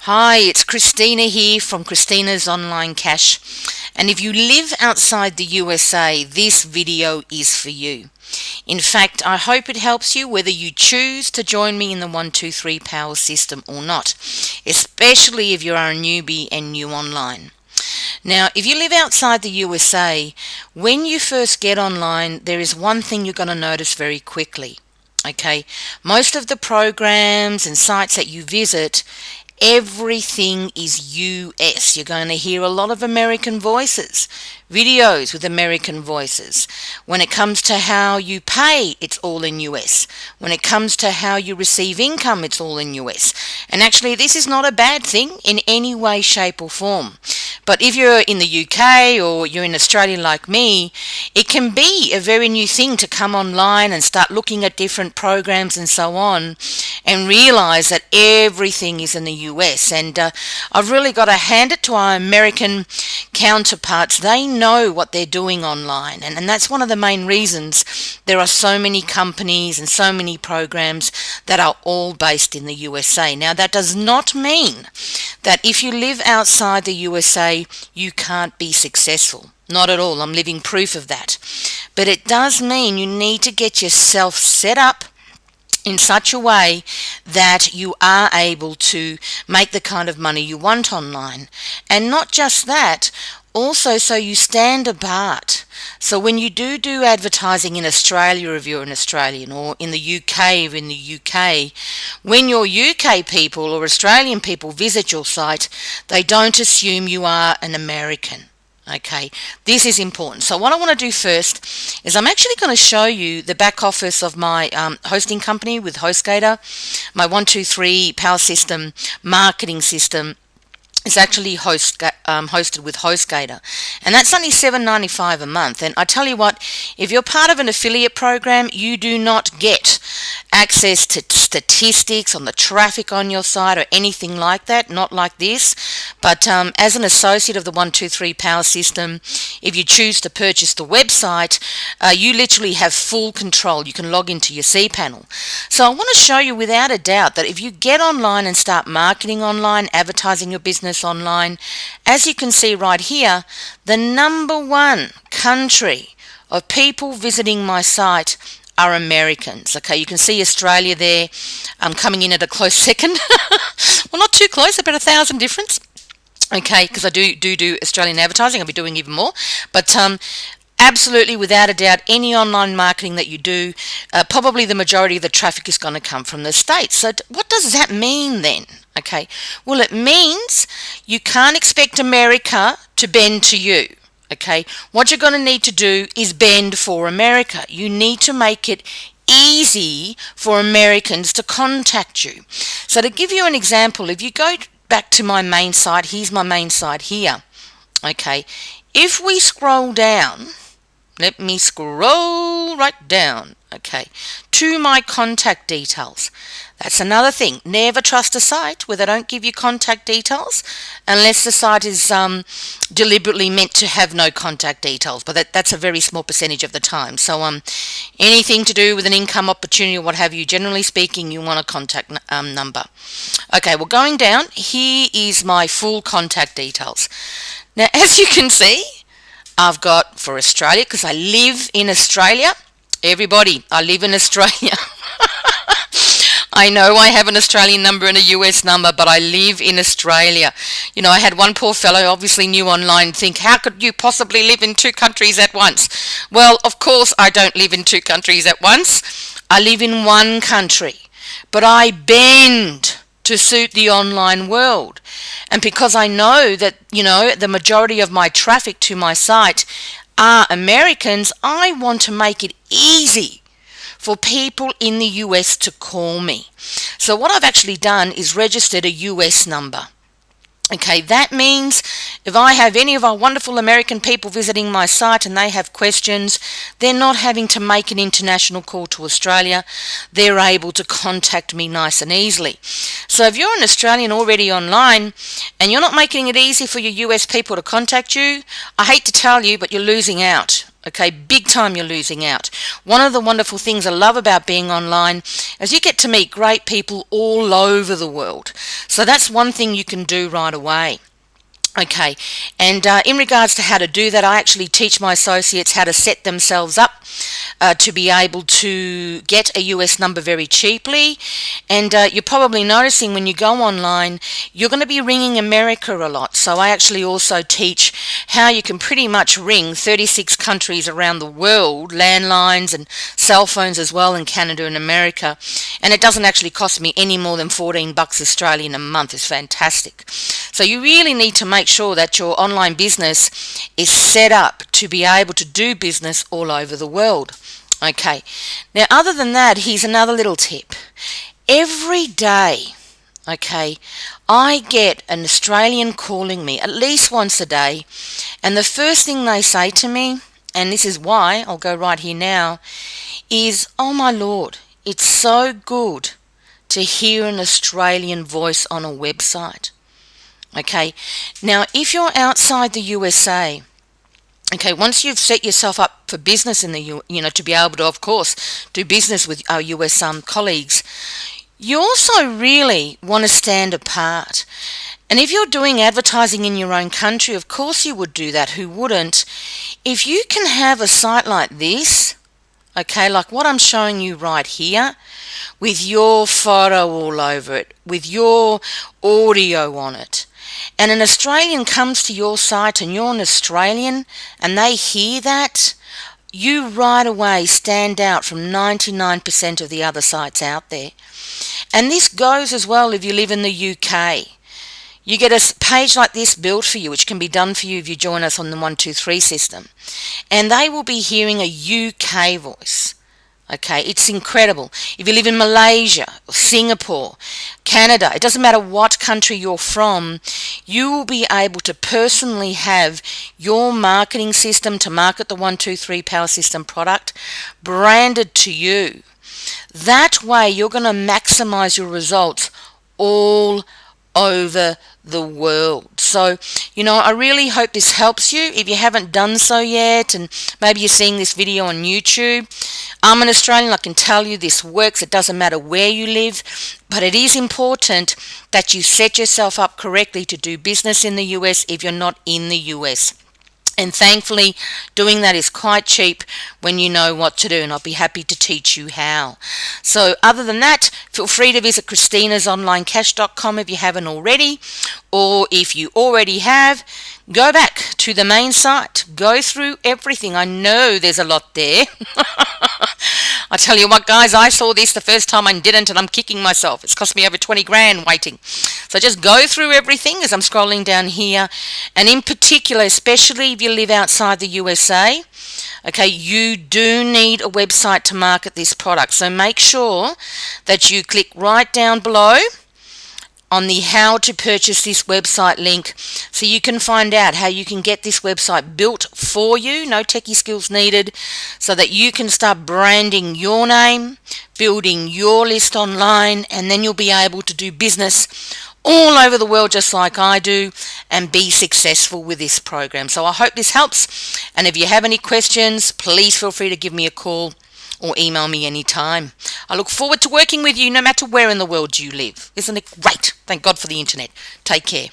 Hi, it's Christina here from Christina's Online Cash. And if you live outside the USA, this video is for you. In fact, I hope it helps you whether you choose to join me in the 123 Power System or not, especially if you are a newbie and new online. Now, if you live outside the USA, when you first get online, there is one thing you're going to notice very quickly. Okay, most of the programs and sites that you visit, everything is US. You're going to hear a lot of American voices, videos with American voices. When it comes to how you pay, it's all in US. When it comes to how you receive income, it's all in US. And actually, this is not a bad thing in any way, shape or form. But if you're in the UK or you're in Australia like me, it can be a very new thing to come online and start looking at different programs and so on and realize that everything is in the US. And I've really got to hand it to our American counterparts. They know what they're doing online, and that's one of the main reasons there are so many companies and so many programs that are all based in the USA. Now, that does not mean that if you live outside the USA, you can't be successful. Not at all. I'm living proof of that. But it does mean you need to get yourself set up in such a way that you are able to make the kind of money you want online. And not just that, also so you stand apart. So when you do advertising in Australia, if you're an Australian, or in the UK, if in the UK, when your UK people or Australian people visit your site, they don't assume you are an American. Okay, this is important. So what I want to do first is I'm actually going to show you the back office of my hosting company with HostGator. My 123 Power System marketing system is actually hosted with HostGator, and that's only $7.95 a month. And I tell you what, if you're part of an affiliate program, you do not get access to statistics on the traffic on your site or anything like that, not like this. But as an associate of the 123 Power System, if you choose to purchase the website, you literally have full control. You can log into your cPanel. So I want to show you without a doubt that if you get online and start marketing online, advertising your business online, as you can see right here, the #1 country of people visiting my site are Americans. Okay, you can see Australia there coming in at a close second. Well, not too close, about 1,000 difference. Okay, because I do Australian advertising. I'll be doing even more. But absolutely, without a doubt, any online marketing that you do, probably the majority of the traffic is going to come from the States. So what does that mean then? Okay, well, it means you can't expect America to bend to you. Okay, what you're going to need to do is bend for America. You need to make it easy for Americans to contact you. So to give you an example, if you go back to my main site, here's my main site here. Okay, if we scroll down, let me scroll right down, okay, to my contact details. That's another thing. Never trust a site where they don't give you contact details unless the site is deliberately meant to have no contact details. But that's a very small percentage of the time. So anything to do with an income opportunity or what have you, generally speaking, you want a contact number. Okay, well, going down, here is my full contact details. Now, as you can see, I've got for Australia, because I live in Australia. Everybody, I live in Australia. I know I have an Australian number and a US number, but I live in Australia. You know, I had one poor fellow, obviously new online, think, how could you possibly live in 2 countries at once? Well, of course I don't live in 2 countries at once. I live in 1 country, but I bend to suit the online world. And because I know that, you know, the majority of my traffic to my site are Americans, I want to make it easy for people in the US to call me. So what I've actually done is registered a US number. Okay, that means if I have any of our wonderful American people visiting my site and they have questions, they're not having to make an international call to Australia. They're able to contact me nice and easily. So if you're an Australian already online and you're not making it easy for your US people to contact you, I hate to tell you, but you're losing out. Okay, big time you're losing out. One of the wonderful things I love about being online is you get to meet great people all over the world. So that's one thing you can do right away. Okay, and in regards to how to do that, I actually teach my associates how to set themselves up to be able to get a US number very cheaply. And you're probably noticing when you go online, you're going to be ringing America a lot. So I actually also teach how you can pretty much ring 36 countries around the world, landlines and cell phones as well in Canada and America. And it doesn't actually cost me any more than $14 Australian a month. It's fantastic. So you really need to make sure that your online business is set up to be able to do business all over the world. Okay, now other than that, here's another little tip. Every day, okay, I get an Australian calling me at least once a day, and the first thing they say to me, and this is why, I'll go right here now, is, "Oh my Lord, it's so good to hear an Australian voice on a website." Okay, now if you're outside the USA, okay, once you've set yourself up for business in the to be able to, of course, do business with our US colleagues, you also really want to stand apart. And if you're doing advertising in your own country, of course you would do that. Who wouldn't? If you can have a site like this, okay, like what I'm showing you right here, with your photo all over it, with your audio on it, and an Australian comes to your site and you're an Australian and they hear that, you right away stand out from 99% of the other sites out there. And this goes as well if you live in the UK. You get a page like this built for you, which can be done for you if you join us on the 123 system. And they will be hearing a UK voice. Okay, it's incredible. If you live in Malaysia, Singapore, Canada, it doesn't matter what country you're from, you will be able to personally have your marketing system to market the 123 Power System product branded to you. That way you're going to maximize your results all over the world. So, I really hope this helps you. If you haven't done so yet, and maybe you're seeing this video on YouTube, I'm an Australian, I can tell you this works. It doesn't matter where you live, but it is important that you set yourself up correctly to do business in the US if you're not in the US. And thankfully, doing that is quite cheap when you know what to do, and I'll be happy to teach you how. So other than that, feel free to visit cristinasonlinecash.com if you haven't already, or if you already have, go back to the main site, go through everything. I know there's a lot there. I tell you what, guys, I saw this the first time and didn't, and I'm kicking myself. It's cost me over 20 grand waiting. So just go through everything as I'm scrolling down here, and in particular, especially if you live outside the USA, okay, you do need a website to market this product. So make sure that you click right down below on the how to purchase this website link, so you can find out how you can get this website built for you, no techie skills needed, so that you can start branding your name, building your list online, and then you'll be able to do business all over the world just like I do and be successful with this program. So I hope this helps, and if you have any questions, please feel free to give me a call or email me anytime. I look forward to working with you no matter where in the world you live. Isn't it great? Thank God for the internet. Take care.